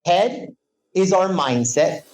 Head is our mindset.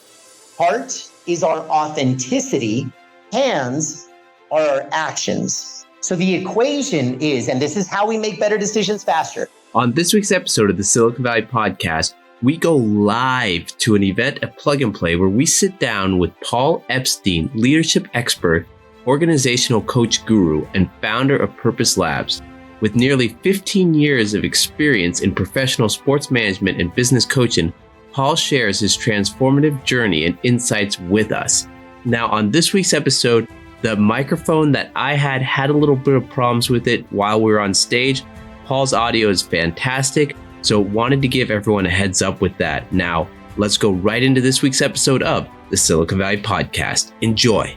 Heart is our authenticity. Hands are our actions. So the equation is, and this is how we make better decisions faster. On this week's episode of the Silicon Valley Podcast, we go live to an event at Plug and Play where we sit down with Paul Epstein, leadership expert, organizational coach guru, and founder of Purpose Labs. With nearly 15 years of experience in professional sports management and business coaching, Paul shares his transformative journey and insights with us. Now, on this week's episode, the microphone that I had a little bit of problems with it while we were on stage. Paul's audio is fantastic, so wanted to give everyone a heads up with that. Now, let's go right into this week's episode of the Silicon Valley Podcast. Enjoy.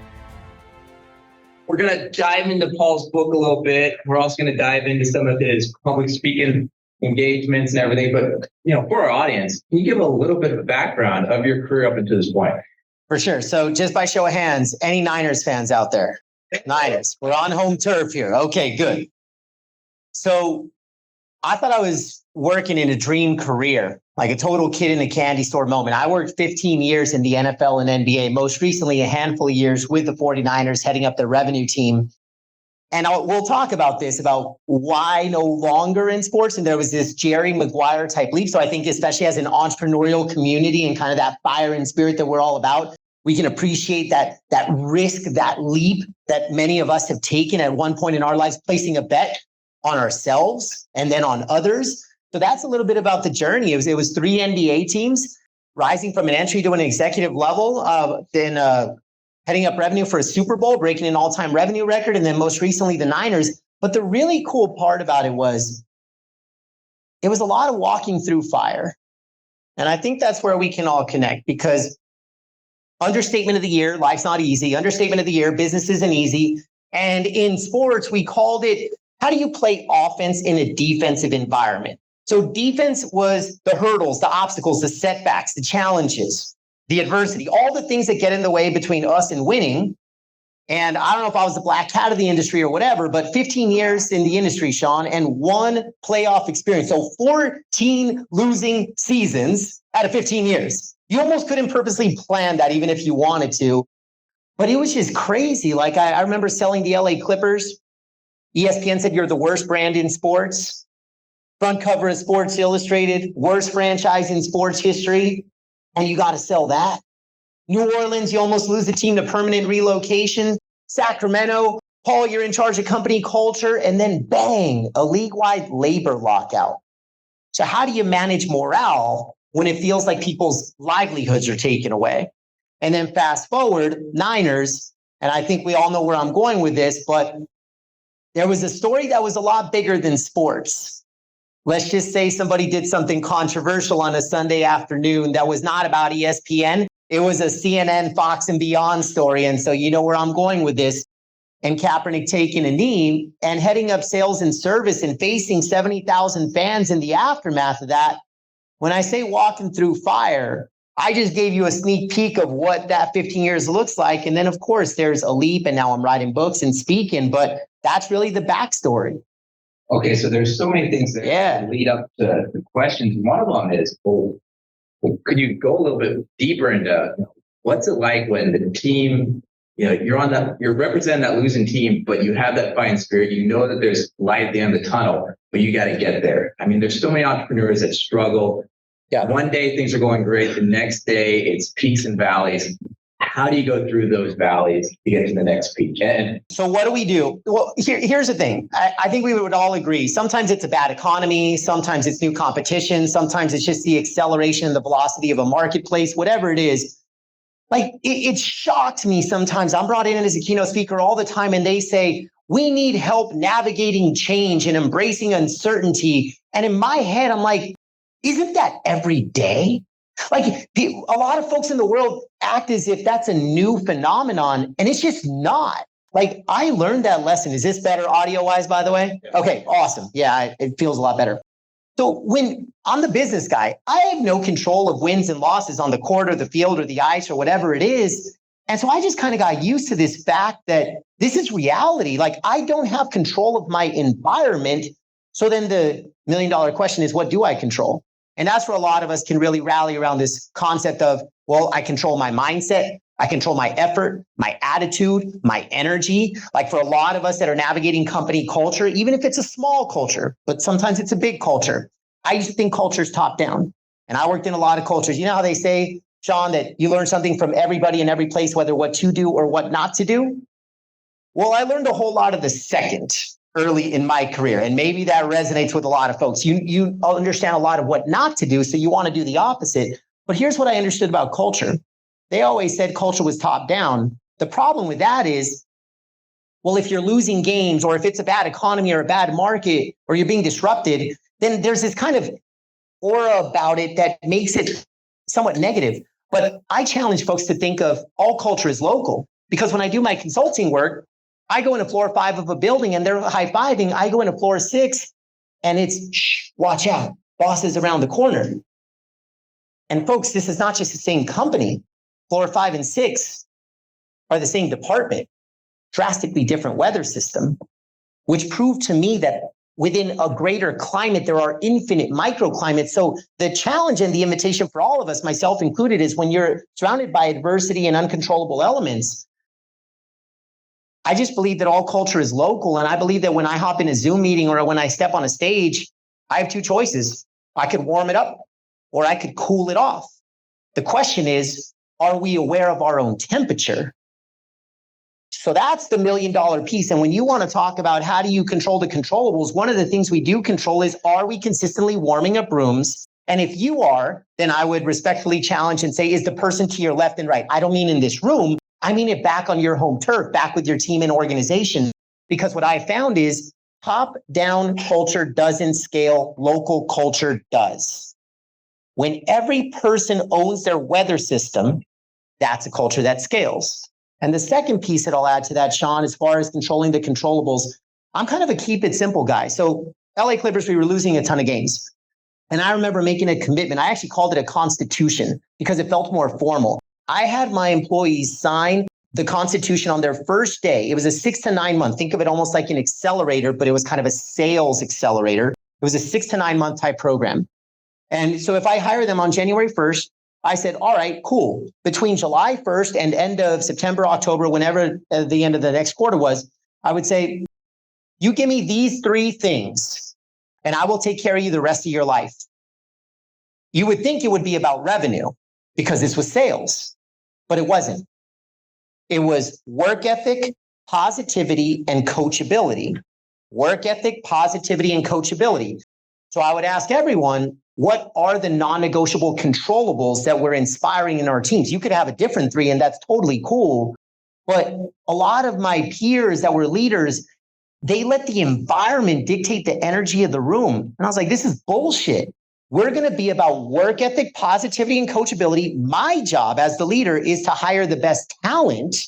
We're going to dive into Paul's book a little bit. We're also going to dive into some of his public speaking engagements and everything. But, for our audience, can you give a little bit of a background of your career up until this point? For sure. So just by show of hands, any Niners fans out there? Niners. We're on home turf here. Okay, good. So I thought I was working in a dream career, like a total kid in a candy store moment. I worked 15 years in the NFL and NBA, most recently a handful of years with the 49ers, heading up their revenue team. And we'll talk about this, about why no longer in sports. And there was this Jerry Maguire type leap. So I think especially as an entrepreneurial community and kind of that fire and spirit that we're all about, we can appreciate that risk, that leap that many of us have taken at one point in our lives, placing a bet on ourselves and then on others. So that's a little bit about the journey. It was 3 NBA teams rising from an entry to an executive level, then heading up revenue for a Super Bowl, breaking an all-time revenue record, and then most recently the Niners. But the really cool part about it was a lot of walking through fire. And I think that's where we can all connect, because understatement of the year, life's not easy. Understatement of the year, business isn't easy. And in sports, we called it, how do you play offense in a defensive environment? So defense was the hurdles, the obstacles, the setbacks, the challenges, the adversity, all the things that get in the way between us and winning. And I don't know if I was the black cat of the industry or whatever, but 15 years in the industry, Sean, and one playoff experience. So 14 losing seasons out of 15 years. You almost couldn't purposely plan that even if you wanted to. But it was just crazy. Like I remember selling the LA Clippers. ESPN said, you're the worst brand in sports. Front cover of Sports Illustrated, worst franchise in sports history. And you got to sell that. New Orleans, you almost lose the team to permanent relocation. Sacramento, Paul, you're in charge of company culture. And then bang, a league-wide labor lockout. So how do you manage morale when it feels like people's livelihoods are taken away? And then fast forward, Niners, and I think we all know where I'm going with this, but there was a story that was a lot bigger than sports. Let's just say somebody did something controversial on a Sunday afternoon that was not about ESPN. It was a CNN, Fox, and Beyond story. And so you know where I'm going with this. And Kaepernick taking a knee and heading up sales and service and facing 70,000 fans in the aftermath of that. When I say walking through fire, I just gave you a sneak peek of what that 15 years looks like. And then, of course, there's a leap, and now I'm writing books and speaking, but that's really the backstory. Okay, so there's so many things that lead up to the questions. One of them is, could you go a little bit deeper into what's it like when the team, you're representing that losing team, but you have that fighting spirit. You know that there's light at the end of the tunnel, but you got to get there. I mean, there's so many entrepreneurs that struggle. Yeah. One day things are going great. The next day it's peaks and valleys. How do you go through those valleys to get to the next peak? And so what do we do? Well, here's the thing. I think we would all agree. Sometimes it's a bad economy. Sometimes it's new competition. Sometimes it's just the acceleration and the velocity of a marketplace, whatever it is. Like it shocked me sometimes. I'm brought in as a keynote speaker all the time, and they say, we need help navigating change and embracing uncertainty. And in my head, I'm like, isn't that every day? Like a lot of folks in the world act as if that's a new phenomenon, and it's just not. Like I learned that lesson. Is this better audio wise, by the way? Okay, awesome. Yeah, it feels a lot better. So when I'm the business guy, I have no control of wins and losses on the court or the field or the ice or whatever it is. And so I just kind of got used to this fact that this is reality. Like I don't have control of my environment. So then the $1 million question is, what do I control? And that's where a lot of us can really rally around this concept of, well, I control my mindset. I control my effort, my attitude, my energy. Like for a lot of us that are navigating company culture, even if it's a small culture, but sometimes it's a big culture. I used to think culture is top down. And I worked in a lot of cultures. You know how they say, Sean, that you learn something from everybody in every place, whether what to do or what not to do? Well, I learned a whole lot of the second early in my career. And maybe that resonates with a lot of folks. You understand a lot of what not to do, so you want to do the opposite. But here's what I understood about culture. They always said culture was top down. The problem with that is, well, if you're losing games or if it's a bad economy or a bad market or you're being disrupted, then there's this kind of aura about it that makes it somewhat negative. But I challenge folks to think of all culture as local, because when I do my consulting work, I go into floor 5 of a building and they're high-fiving. I go into floor 6 and it's, shh, watch out, boss is around the corner. And folks, this is not just the same company. Floor 5 and 6 are the same department, drastically different weather system, which proved to me that within a greater climate, there are infinite microclimates. So the challenge and the invitation for all of us, myself included, is when you're surrounded by adversity and uncontrollable elements, I just believe that all culture is local. And I believe that when I hop in a Zoom meeting or when I step on a stage, I have 2 choices. I could warm it up or I could cool it off. The question is, are we aware of our own temperature? So that's the $1 million piece. And when you want to talk about how do you control the controllables, one of the things we do control is, are we consistently warming up rooms? And if you are, then I would respectfully challenge and say, is the person to your left and right? I don't mean in this room. I mean it back on your home turf, back with your team and organization. Because what I found is top-down culture doesn't scale, local culture does. When every person owns their weather system, that's a culture that scales. And the second piece that I'll add to that, Sean, as far as controlling the controllables, I'm kind of a keep it simple guy. So LA Clippers, we were losing a ton of games. And I remember making a commitment. I actually called it a constitution because it felt more formal. I had my employees sign the Constitution on their first day. It was a 6 to 9 month. Think of it almost like an accelerator, but it was kind of a sales accelerator. It was a 6 to 9 month type program. And so if I hire them on January 1st, I said, all right, cool. Between July 1st and end of September, October, whenever the end of the next quarter was, I would say, you give me these 3 things and I will take care of you the rest of your life. You would think it would be about revenue because this was sales, but it wasn't. It was work ethic, positivity, and coachability. Work ethic, positivity, and coachability. So I would ask everyone, what are the non-negotiable controllables that we're inspiring in our teams? You could have a different 3, and that's totally cool. But a lot of my peers that were leaders, they let the environment dictate the energy of the room. And I was like, this is bullshit. We're going to be about work ethic, positivity, and coachability. My job as the leader is to hire the best talent.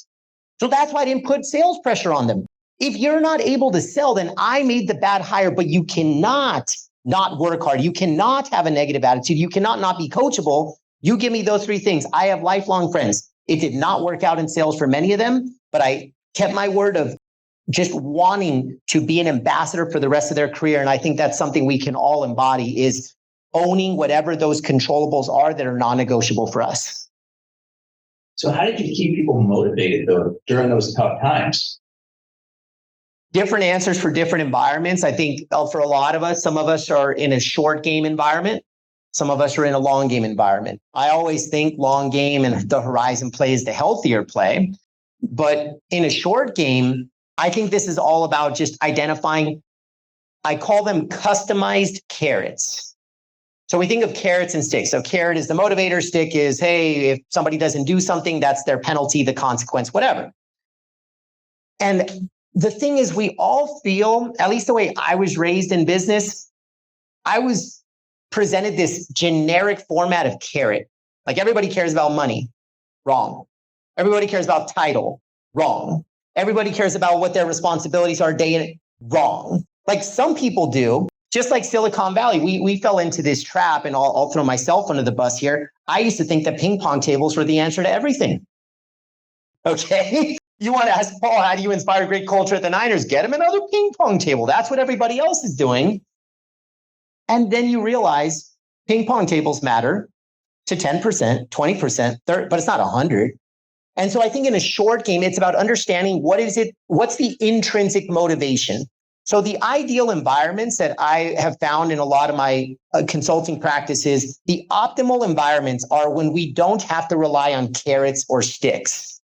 So that's why I didn't put sales pressure on them. If you're not able to sell, then I made the bad hire, but you cannot not work hard. You cannot have a negative attitude. You cannot not be coachable. You give me those 3 things. I have lifelong friends. It did not work out in sales for many of them, but I kept my word of just wanting to be an ambassador for the rest of their career. And I think that's something we can all embody, is owning whatever those controllables are that are non-negotiable for us. So how did you keep people motivated though during those tough times? Different answers for different environments. I think for a lot of us, some of us are in a short game environment. Some of us are in a long game environment. I always think long game and the horizon play is the healthier play. But in a short game, I think this is all about just identifying, I call them customized carrots. So we think of carrots and sticks. So carrot is the motivator, stick is, hey, if somebody doesn't do something, that's their penalty, the consequence, whatever. And the thing is, we all feel, at least the way I was raised in business, I was presented this generic format of carrot. Like everybody cares about money. Wrong. Everybody cares about title. Wrong. Everybody cares about what their responsibilities are day in. Wrong. Like some people do. Just like Silicon Valley, we fell into this trap, and I'll throw myself under the bus here. I used to think that ping pong tables were the answer to everything. Okay? You want to ask Paul, how do you inspire great culture at the Niners? Get him another ping pong table. That's what everybody else is doing. And then you realize Ping pong tables matter to 10%, 20%, 30%, but it's not 100. And so I think in a short game, it's about understanding what's the intrinsic motivation. So the ideal environments that I have found in a lot of my consulting practices, the optimal environments are when we don't have to rely on carrots or sticks.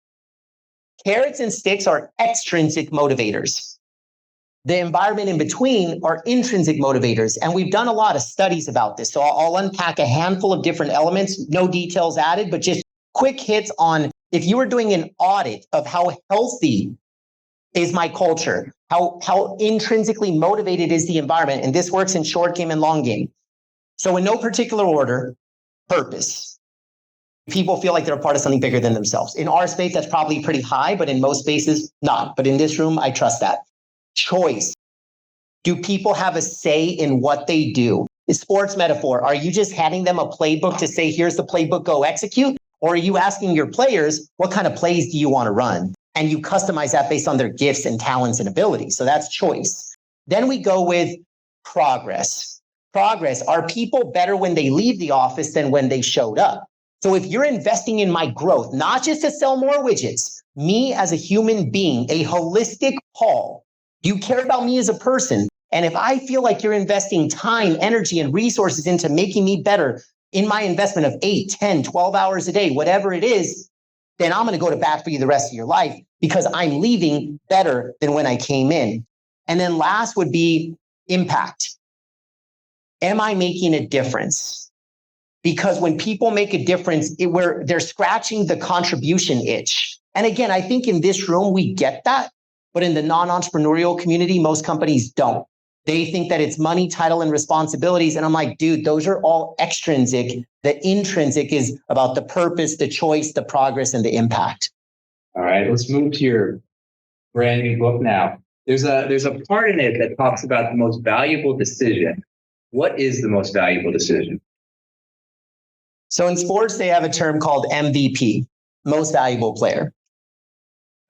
Carrots and sticks are extrinsic motivators. The environment in between are intrinsic motivators. And we've done a lot of studies about this. So I'll unpack a handful of different elements, no details added, but just quick hits on if you were doing an audit of how healthy is my culture, how intrinsically motivated is the environment. And this works in short game and long game. So in no particular order, purpose. People feel like they're a part of something bigger than themselves. In our space, that's probably pretty high, but in most spaces, not. But in this room, I trust that. Choice. Do people have a say in what they do? The sports metaphor, are you just handing them a playbook to say, here's the playbook, go execute? Or are you asking your players, what kind of plays do you want to run? And you customize that based on their gifts and talents and abilities. So that's choice. Then we go with progress. Progress. Are people better when they leave the office than when they showed up? So if you're investing in my growth, not just to sell more widgets, me as a human being, a holistic Paul, do you care about me as a person? And if I feel like you're investing time, energy, and resources into making me better in my investment of 8, 10, 12 hours a day, whatever it is, then I'm going to go to bat for you the rest of your life because I'm leaving better than when I came in. And then last would be impact. Am I making a difference? Because when people make a difference, they're scratching the contribution itch. And again, I think in this room, we get that. But in the non-entrepreneurial community, most companies don't. They think that it's money, title, and responsibilities. And I'm like, dude, those are all extrinsic. The intrinsic is about the purpose, the choice, the progress, and the impact. All right, let's move to your brand new book now. There's a part in it that talks about the most valuable decision. What is the most valuable decision? So in sports, they have a term called MVP, most valuable player.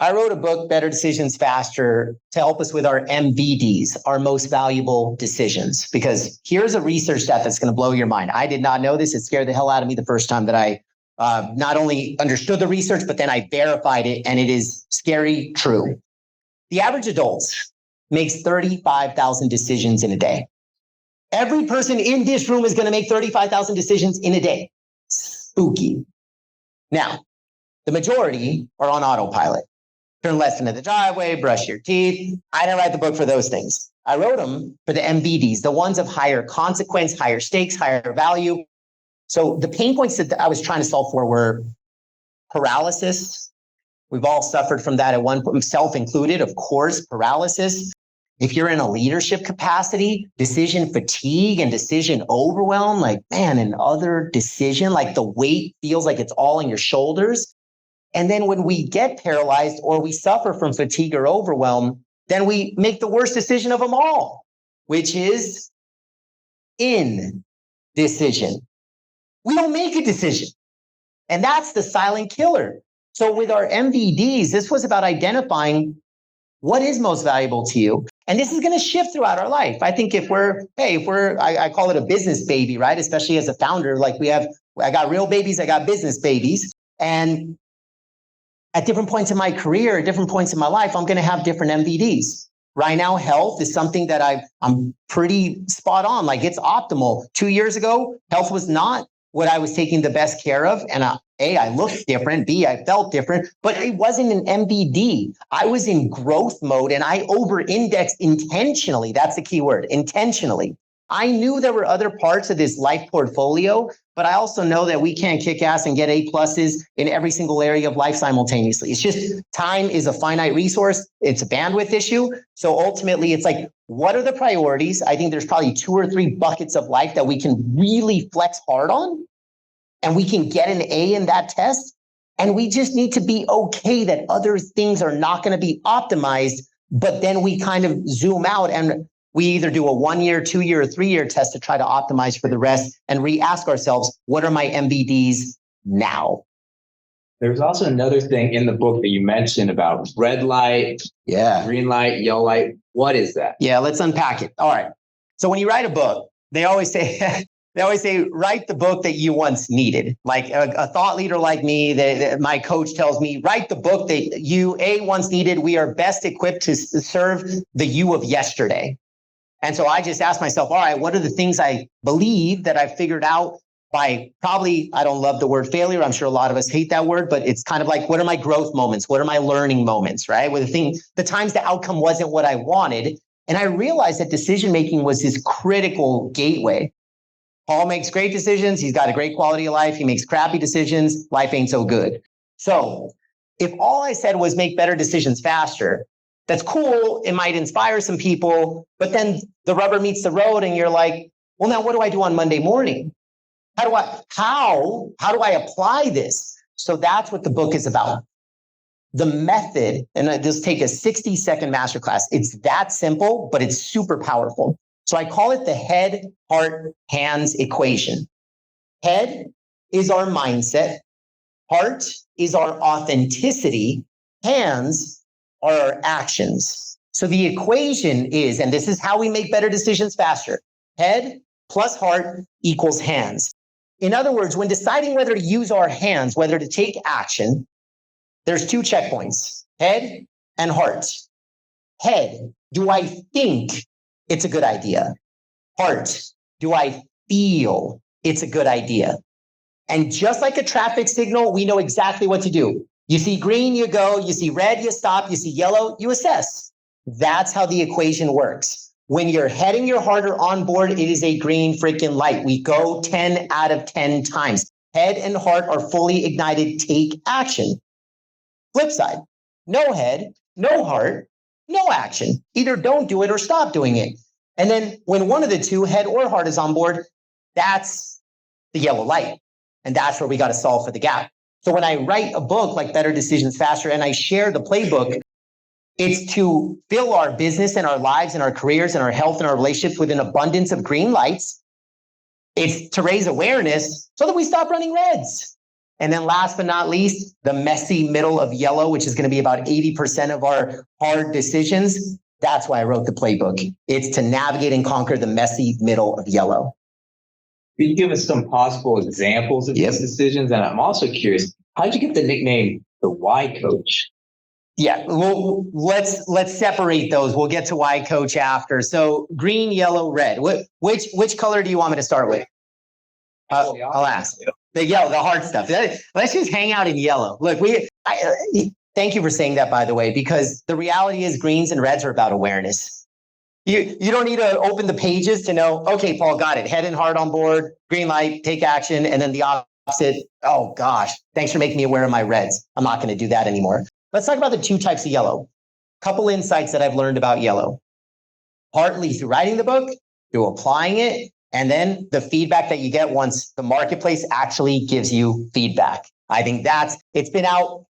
I wrote a book, Better Decisions Faster, to help us with our MVDs, our most valuable decisions. Because here's a research stat that's going to blow your mind. I did not know this. It scared the hell out of me the first time that I not only understood the research, but then I verified it, and it is scary true. The average adult makes 35,000 decisions in a day. Every person in this room is going to make 35,000 decisions in a day. Spooky. Now, the majority are on autopilot. Turn left into the driveway, brush your teeth. I didn't write the book for those things. I wrote them for the MVDs, the ones of higher consequence, higher stakes, higher value. So the pain points that I was trying to solve for were paralysis. We've all suffered from that at one point, self included, of course, paralysis. If you're in a leadership capacity, decision fatigue and decision overwhelm, like, man, another decision, like the weight feels like it's all on your shoulders. And then when we get paralyzed or we suffer from fatigue or overwhelm, then we make the worst decision of them all, which is indecision. We don't make a decision. And that's the silent killer. So with our MVDs, this was about identifying what is most valuable to you. And this is going to shift throughout our life. I think I call it a business baby, right? Especially as a founder, like I got real babies, I got business babies. And at different points in my career, at different points in my life, I'm going to have different MVDs. Right now, health is something that I'm pretty spot on. Like it's optimal. 2 years ago, health was not what I was taking the best care of. And A, I looked different. B, I felt different, but it wasn't an MVD. I was in growth mode and I over-indexed intentionally. That's the key word, intentionally. I knew there were other parts of this life portfolio, but I also know that we can't kick ass and get A+ in every single area of life simultaneously. It's just time is a finite resource. It's a bandwidth issue. So ultimately, it's like, what are the priorities? I think there's probably 2 or 3 buckets of life that we can really flex hard on, and we can get an A in that test. And we just need to be okay that other things are not going to be optimized, but then we kind of zoom out and we either do a 1 year, 2 year, or 3 year test to try to optimize for the rest and re-ask ourselves, what are my MVDs now? There's also another thing in the book that you mentioned about red light, green light, yellow light. What is that? Yeah, let's unpack it. All right. So when you write a book, they always say, They always say, write the book that you once needed. Like a thought leader like me, my coach tells me, write the book that you once needed. We are best equipped to serve the you of yesterday. And so I just asked myself, all right, what are the things I believe that I figured out by probably, I don't love the word failure. I'm sure a lot of us hate that word, but it's kind of like, what are my growth moments? What are my learning moments, right? Where the times the outcome wasn't what I wanted. And I realized that decision-making was this critical gateway. Paul makes great decisions. He's got a great quality of life. He makes crappy decisions. Life ain't so good. So if all I said was make better decisions faster, that's cool. It might inspire some people, but then the rubber meets the road and you're like, well, now what do I do on Monday morning? How do I apply this? So that's what the book is about. The method, and I just take a 60-second masterclass. It's that simple, but it's super powerful. So I call it the head, heart, hands equation. Head is our mindset. Heart is our authenticity. Hands are our actions. So the equation is, and this is how we make better decisions faster. Head plus heart equals hands. In other words, when deciding whether to use our hands, whether to take action, there's two checkpoints, head and heart. Head, do I think it's a good idea? Heart, do I feel it's a good idea? And just like a traffic signal, we know exactly what to do. You see green, you go. You see red, you stop. You see yellow, you assess. That's how the equation works. When your head and your heart are on board, it is a green freaking light. We go 10 out of 10 times. Head and heart are fully ignited. Take action. Flip side, no head, no heart, no action. Either don't do it or stop doing it. And then when one of the two, head or heart, is on board, that's the yellow light. And that's where we got to solve for the gap. So when I write a book like Better Decisions Faster and I share the playbook, it's to fill our business and our lives and our careers and our health and our relationships with an abundance of green lights. It's to raise awareness so that we stop running reds. And then last but not least, the messy middle of yellow, which is going to be about 80% of our hard decisions. That's why I wrote the playbook. It's to navigate and conquer the messy middle of yellow. Can you give us some possible examples of these decisions? And I'm also curious, how'd you get the nickname the Why Coach? Yeah, well, let's separate those. We'll get to Why Coach after. So green, yellow, red. Which color do you want me to start with? I'll ask. The yellow, the hard stuff. Let's just hang out in yellow. Look, thank you for saying that, by the way, because the reality is greens and reds are about awareness. You don't need to open the pages to know, okay, Paul, got it. Head and heart on board, green light, take action. And then the opposite, oh gosh, thanks for making me aware of my reds. I'm not going to do that anymore. Let's talk about the two types of yellow. Couple insights that I've learned about yellow. Partly through writing the book, through applying it, and then the feedback that you get once the marketplace actually gives you feedback. I think it's been out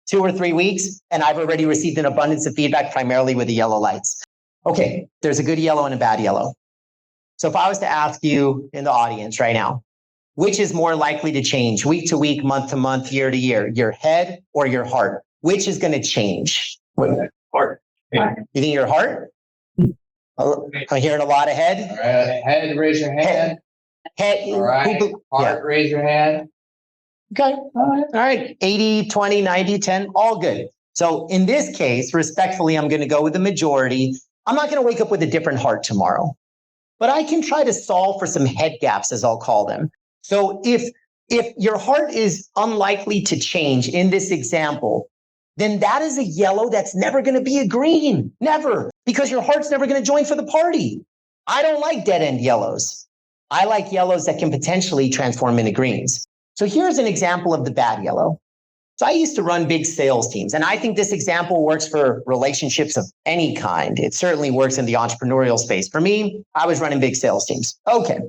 2 or 3 weeks, and I've already received an abundance of feedback, primarily with the yellow lights. Okay, there's a good yellow and a bad yellow. So if I was to ask you in the audience right now, which is more likely to change week to week, month to month, year to year, your head or your heart? Which is going to change? Heart. You think your heart? I'm hearing a lot of head. Head, raise your hand. Head. All right. Heart, raise your hand. Okay. All right. 80, 20, 90, 10, all good. So in this case, respectfully, I'm going to go with the majority. I'm not going to wake up with a different heart tomorrow, but I can try to solve for some head gaps, as I'll call them. So if your heart is unlikely to change in this example, then that is a yellow that's never going to be a green. Never. Because your heart's never going to join for the party. I don't like dead end yellows. I like yellows that can potentially transform into greens. So here's an example of the bad yellow. So I used to run big sales teams, and I think this example works for relationships of any kind. It certainly works in the entrepreneurial space. For me, I was running big sales teams. Okay.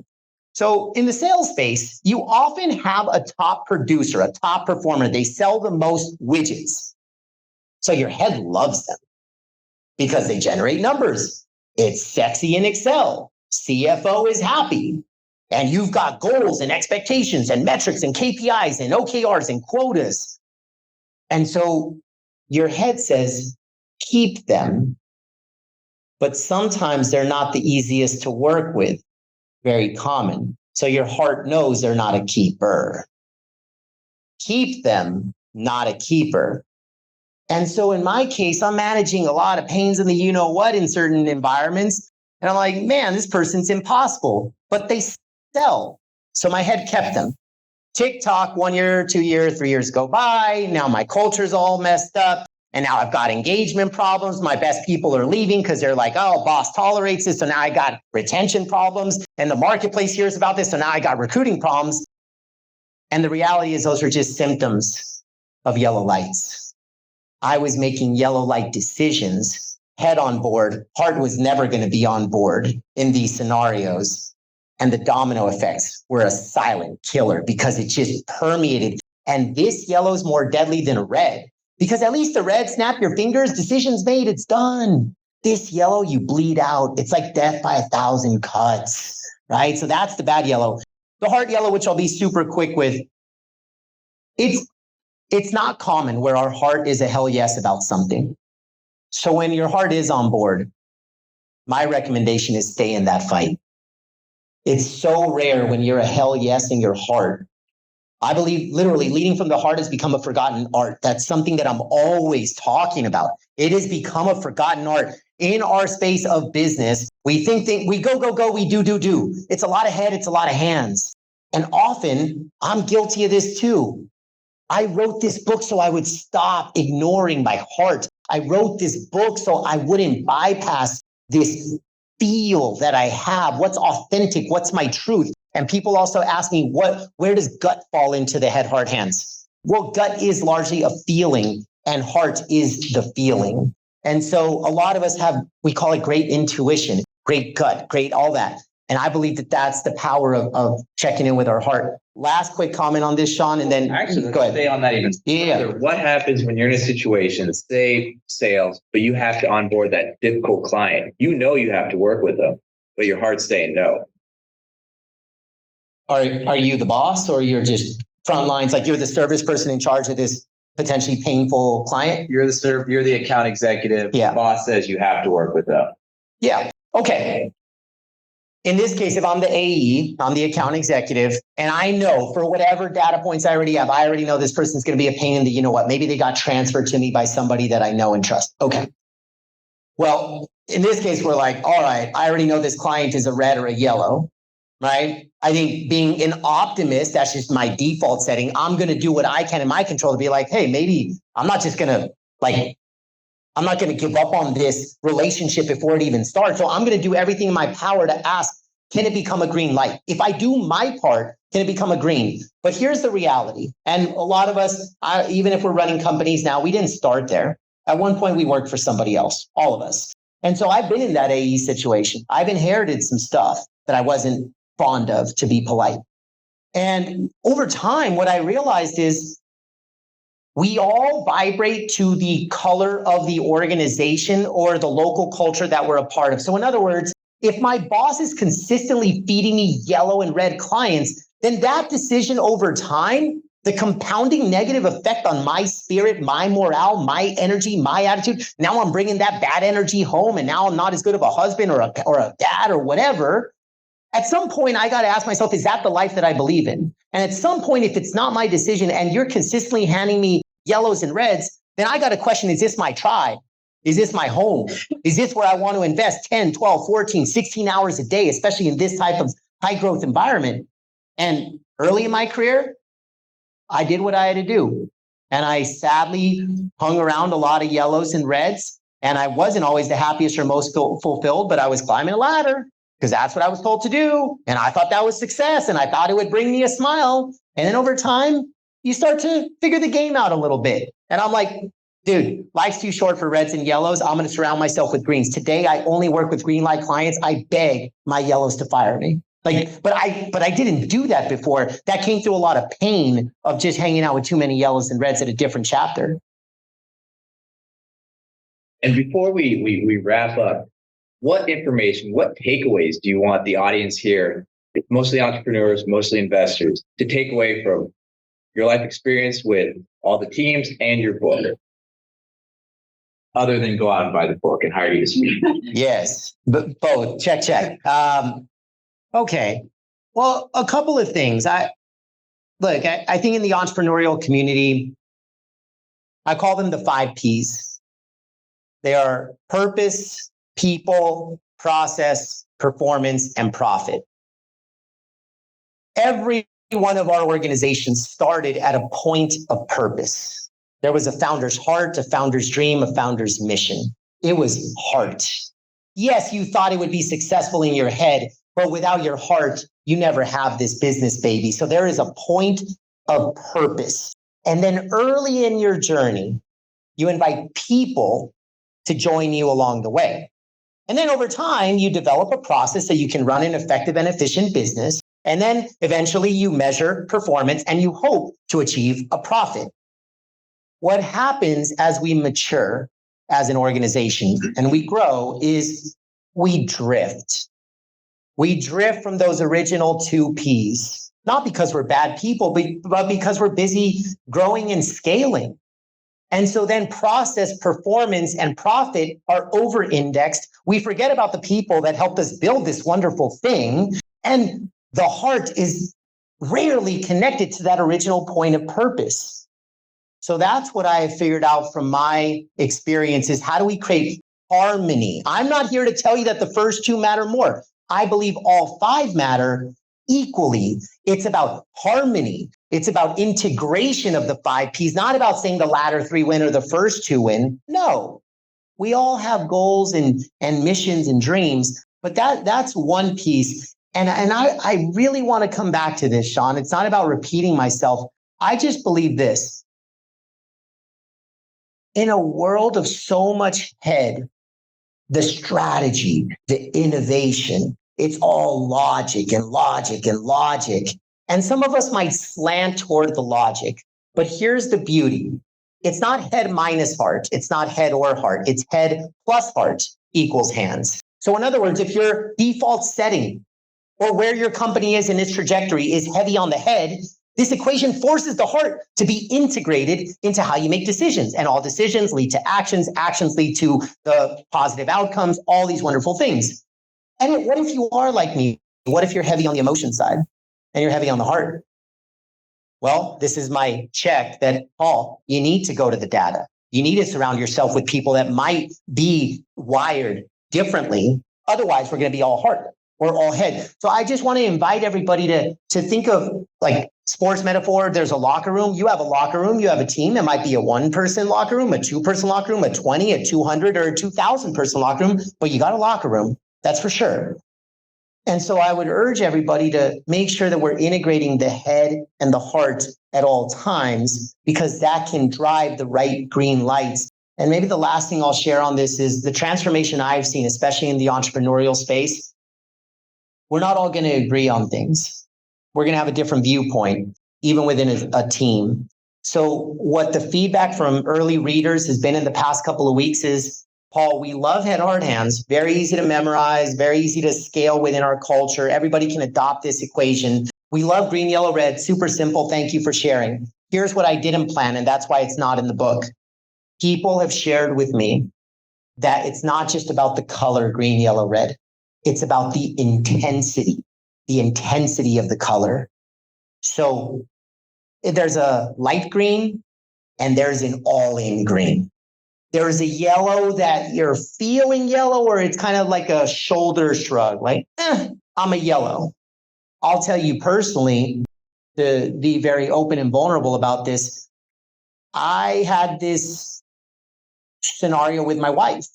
So in the sales space, you often have a top producer, a top performer. They sell the most widgets. So your head loves them because they generate numbers. It's sexy in Excel. CFO is happy. And you've got goals and expectations and metrics and KPIs and OKRs and quotas. And so your head says, keep them. But sometimes they're not the easiest to work with. Very common. So your heart knows they're not a keeper. Keep them, not a keeper. And so in my case, I'm managing a lot of pains in the you know what in certain environments. And I'm like, man, this person's impossible, but they sell. So my head kept them. TikTok, 1 year, 2 years, 3 years go by. Now my culture's all messed up. And now I've got engagement problems. My best people are leaving because they're like, oh, boss tolerates this. So now I got retention problems. And the marketplace hears about this. So now I got recruiting problems. And the reality is those are just symptoms of yellow lights. I was making yellow light decisions, head on board. Heart was never going to be on board in these scenarios. And the domino effects were a silent killer because it just permeated. And this yellow is more deadly than a red. Because at least the red, snap your fingers, decisions made, it's done. This yellow, you bleed out. It's like death by 1,000 cuts, right? So that's the bad yellow. The heart yellow, which I'll be super quick with, it's not common where our heart is a hell yes about something. So when your heart is on board, my recommendation is stay in that fight. It's so rare when you're a hell yes in your heart. I believe literally leading from the heart has become a forgotten art. That's something that I'm always talking about. It has become a forgotten art in our space of business. We think we go, we do. It's a lot of head, it's a lot of hands. And often I'm guilty of this too. I wrote this book so I would stop ignoring my heart. I wrote this book so I wouldn't bypass this feel that I have. What's authentic? What's my truth? And people also ask me, where does gut fall into the head, heart, hands? Well, gut is largely a feeling and heart is the feeling. And so a lot of us we call it great intuition, great gut, great all that. And I believe that that's the power of checking in with our heart. Last quick comment on this, Sean, and then actually, go ahead. Stay on that even further. What happens when you're in a situation, say sales, but you have to onboard that difficult client? You know you have to work with them, but your heart's saying no. Are you the boss or you're just front lines? Like you're the service person in charge of this potentially painful client? You're the account executive. Yeah. The boss says you have to work with them. Yeah. Okay. In this case, if I'm the AE, I'm the account executive, and I know for whatever data points I already have, I already know this person's going to be a pain in the, you know what, maybe they got transferred to me by somebody that I know and trust. Okay. Well, in this case, we're like, all right, I already know this client is a red or a yellow. Right? I think being an optimist, that's just my default setting. I'm going to do what I can in my control to be like, hey, maybe I'm not just going to I'm not going to give up on this relationship before it even starts. So I'm going to do everything in my power to ask, can it become a green light? If I do my part, can it become a green? But here's the reality. And a lot of us, even if we're running companies now, we didn't start there. At one point, we worked for somebody else, all of us. And so I've been in that AE situation. I've inherited some stuff that I wasn't fond of, to be polite. And over time, what I realized is we all vibrate to the color of the organization or the local culture that we're a part of. So in other words, if my boss is consistently feeding me yellow and red clients, then that decision over time, the compounding negative effect on my spirit, my morale, my energy, my attitude, now I'm bringing that bad energy home and now I'm not as good of a husband or a dad or whatever. At some point, I got to ask myself, is that the life that I believe in? And at some point, if it's not my decision and you're consistently handing me yellows and reds, then I got to question, is this my tribe? Is this my home? Is this where I want to invest 10, 12, 14, 16 hours a day, especially in this type of high growth environment? And early in my career, I did what I had to do. And I sadly hung around a lot of yellows and reds. And I wasn't always the happiest or most fulfilled, but I was climbing a ladder. Because that's what I was told to do. And I thought that was success. And I thought it would bring me a smile. And then over time, you start to figure the game out a little bit. And I'm like, dude, life's too short for reds and yellows. I'm going to surround myself with greens. Today, I only work with green light clients. I beg my yellows to fire me. But I didn't do that before. That came through a lot of pain of just hanging out with too many yellows and reds at a different chapter. And before we wrap up, what information, what takeaways do you want the audience here, mostly entrepreneurs, mostly investors, to take away from your life experience with all the teams and your book? Other than go out and buy the book and hire you to speak. Yes, but both. Check. Okay. Well, a couple of things. I think in the entrepreneurial community, I call them the 5 Ps. They are purpose, people, process, performance, and profit. Every one of our organizations started at a point of purpose. There was a founder's heart, a founder's dream, a founder's mission. It was heart. Yes, you thought it would be successful in your head, but without your heart, you never have this business, baby. So there is a point of purpose. And then early in your journey, you invite people to join you along the way. And then over time, you develop a process so you can run an effective and efficient business. And then eventually you measure performance and you hope to achieve a profit. What happens as we mature as an organization and we grow is we drift. We drift from those original 2 Ps, not because we're bad people, but because we're busy growing and scaling. And so then process, performance, and profit are over-indexed. We forget about the people that helped us build this wonderful thing. And the heart is rarely connected to that original point of purpose. So that's what I have figured out from my experiences. How do we create harmony? I'm not here to tell you that the first 2 matter more. I believe all 5 matter equally. It's about harmony. It's about integration of the 5 Ps, not about saying the latter 3 win or the first 2 win. No, we all have goals and missions and dreams, but that's one piece. And I really want to come back to this, Sean. It's not about repeating myself. I just believe this. In a world of so much head, the strategy, the innovation, it's all logic and logic and logic. And some of us might slant toward the logic, but here's the beauty. It's not head minus heart. It's not head or heart. It's head plus heart equals hands. So in other words, if your default setting or where your company is in its trajectory is heavy on the head, this equation forces the heart to be integrated into how you make decisions. And all decisions lead to actions. Actions lead to the positive outcomes, all these wonderful things. And what if you are like me? What if you're heavy on the emotion side and you're heavy on the heart? Well, this is my check that, Paul, you need to go to the data. You need to surround yourself with people that might be wired differently. Otherwise, we're going to be all heart or all head. So I just want to invite everybody to think of like sports metaphor. There's a locker room. You have a locker room. You have a team. It might be a 1-person locker room, a 2-person locker room, a 20, a 200, or a 2,000-person locker room, but you got a locker room. That's for sure. And so I would urge everybody to make sure that we're integrating the head and the heart at all times, because that can drive the right green lights. And maybe the last thing I'll share on this is the transformation I've seen, especially in the entrepreneurial space. We're not all going to agree on things. We're going to have a different viewpoint, even within a team. So what the feedback from early readers has been in the past couple of weeks is, Paul, we love head, heart, hands. Very easy to memorize, very easy to scale within our culture. Everybody can adopt this equation. We love green, yellow, red. Super simple. Thank you for sharing. Here's what I didn't plan, and that's why it's not in the book. People have shared with me that it's not just about the color green, yellow, red. It's about the intensity of the color. So there's a light green and there's an all-in green. There is a yellow that you're feeling yellow, or it's kind of like a shoulder shrug, like, I'm a yellow. I'll tell you personally, to be very open and vulnerable about this, I had this scenario with my wife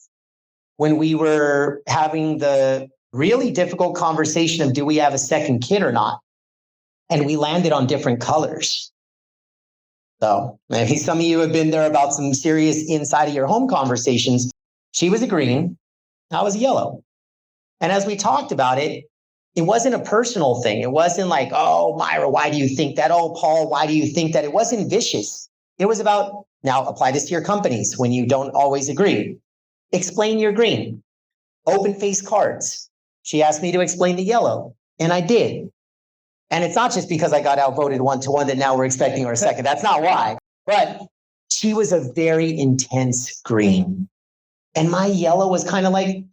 when we were having the really difficult conversation of, do we have a second kid or not? And we landed on different colors. So maybe some of you have been there about some serious inside of your home conversations. She was a green, I was a yellow. And as we talked about it, it wasn't a personal thing. It wasn't like, oh, Myra, why do you think that? Oh, Paul, why do you think that? It wasn't vicious. It was about, now apply this to your companies when you don't always agree. Explain your green. Open face cards. She asked me to explain the yellow, and I did. And it's not just because I got outvoted 1-1 that now we're expecting our second. That's not why. But she was a very intense green. And my yellow was kind of like,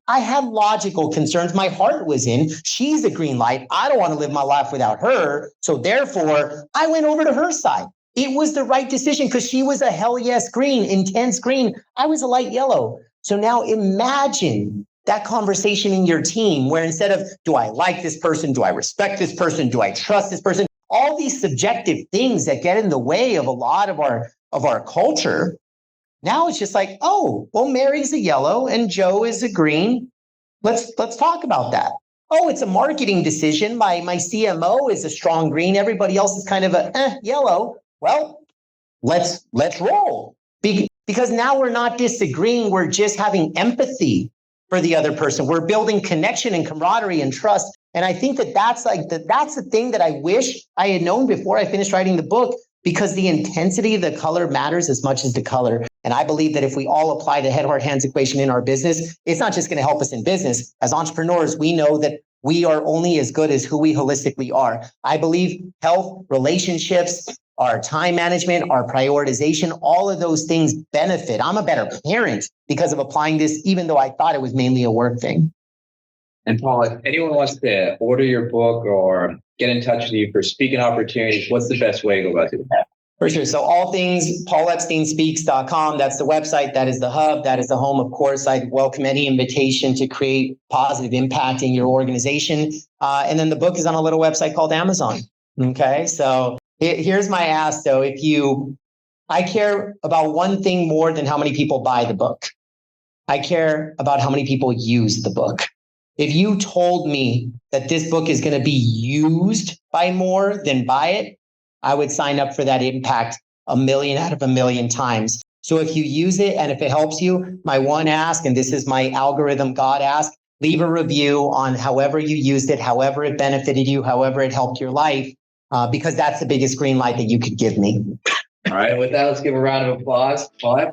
I had logical concerns. My heart was in. She's a green light. I don't want to live my life without her. So therefore, I went over to her side. It was the right decision because she was a hell yes green, intense green. I was a light yellow. So now imagine that conversation in your team where instead of, do I like this person? Do I respect this person? Do I trust this person? All these subjective things that get in the way of a lot of our culture. Now it's just like, oh, well, Mary's a yellow and Joe is a green. Let's talk about that. Oh, it's a marketing decision. My CMO is a strong green. Everybody else is kind of a yellow. Well, let's roll. Because now we're not disagreeing. We're just having empathy for the other person. We're building connection and camaraderie and trust. And I think that's the thing that I wish I had known before I finished writing the book, because the intensity of the color matters as much as the color. And I believe that if we all apply the head, heart, hands equation in our business, it's not just going to help us in business. As entrepreneurs, we know that we are only as good as who we holistically are. I believe health, relationships, our time management, our prioritization, all of those things benefit. I'm a better parent because of applying this, even though I thought it was mainly a work thing. And Paul, if anyone wants to order your book or get in touch with you for speaking opportunities, what's the best way to go about doing that? For sure. So all things paulepsteinspeaks.com. That's the website. That is the hub. That is the home. Of course, I welcome any invitation to create positive impact in your organization. And then the book is on a little website called Amazon. Okay. So here's my ask though. I care about one thing more than how many people buy the book. I care about how many people use the book. If you told me that this book is going to be used by more than buy it, I would sign up for that impact 1 million out of 1 million times. So if you use it and if it helps you, my one ask, and this is my algorithm God ask, leave a review on however you used it, however it benefited you, however it helped your life, because that's the biggest green light that you could give me. All right. With that, let's give a round of applause. Paul,